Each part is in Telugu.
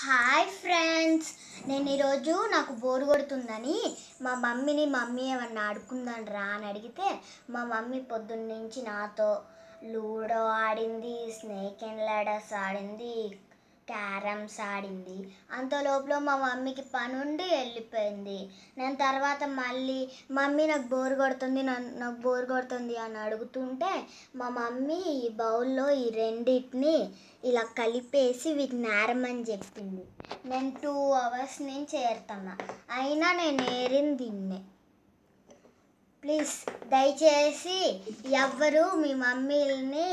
హాయ్ ఫ్రెండ్స్, నేను ఈరోజు నాకు బోర్ కొడుతుందని మా మమ్మీ ఏమన్నా ఆడుకుందాం రా అని అడిగితే మా మమ్మీ పొద్దున్నుంచి నాతో లూడో ఆడింది, స్నేక్ అండ్ ల్యాడర్స్ ఆడింది, క్యారమ్స్ ఆడింది. అంత లోపల మా మమ్మీకి పని ఉండి వెళ్ళిపోయింది. నేను తర్వాత మళ్ళీ మమ్మీ నాకు బోర్ కొడుతుంది అని అడుగుతుంటే మా మమ్మీ ఈ బౌల్లో ఈ రెండింటిని ఇలా కలిపేసి వీటిని నేరమని చెప్పింది. నేను 2 hours నుంచి ఏరుతున్నా, అయినా నేను ఏరింది దీన్నే. ప్లీజ్ దయచేసి ఎవ్వరు మీ మమ్మీని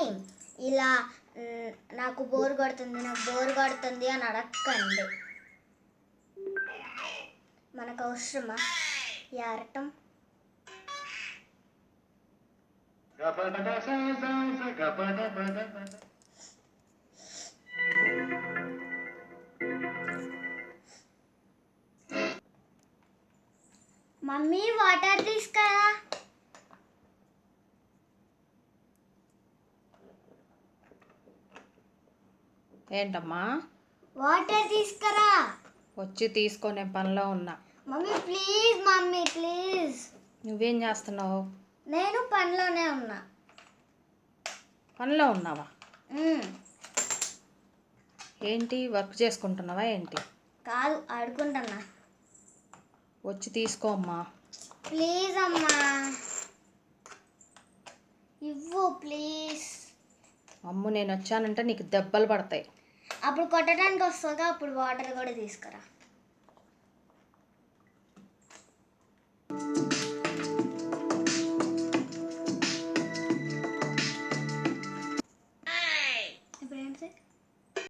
ఇలా నాకు బోర్ కొడుతుంది అని అడగండి. మనకు అవసరమా ఏరటం? మమ్మీ వాటర్ తీసుకురా. ఏంటమ్మా? వాటర్ తీసుకురా. వచ్చి తీసుకునే పనిలో ఉన్నా. Mummy please. నువ్వేం చేస్తున్నావు? నేను పనిలోనే ఉన్నా. పనిలో ఉన్నావా? ఏంటి వర్క్ చేసుకుంటున్నావా ఏంటి? కాదు, ఆడుకుంటున్నా. వచ్చి తీసుకో అమ్మా. ప్లీజ్ అమ్మా, ఇవ్వు ప్లీజ్. అమ్ము, నేను వచ్చానంటే నీకు దెబ్బలు పడతాయి. అప్పుడు కొట్టడానికి వస్తుందా? అప్పుడు వాటర్ కూడా తీసుకురా.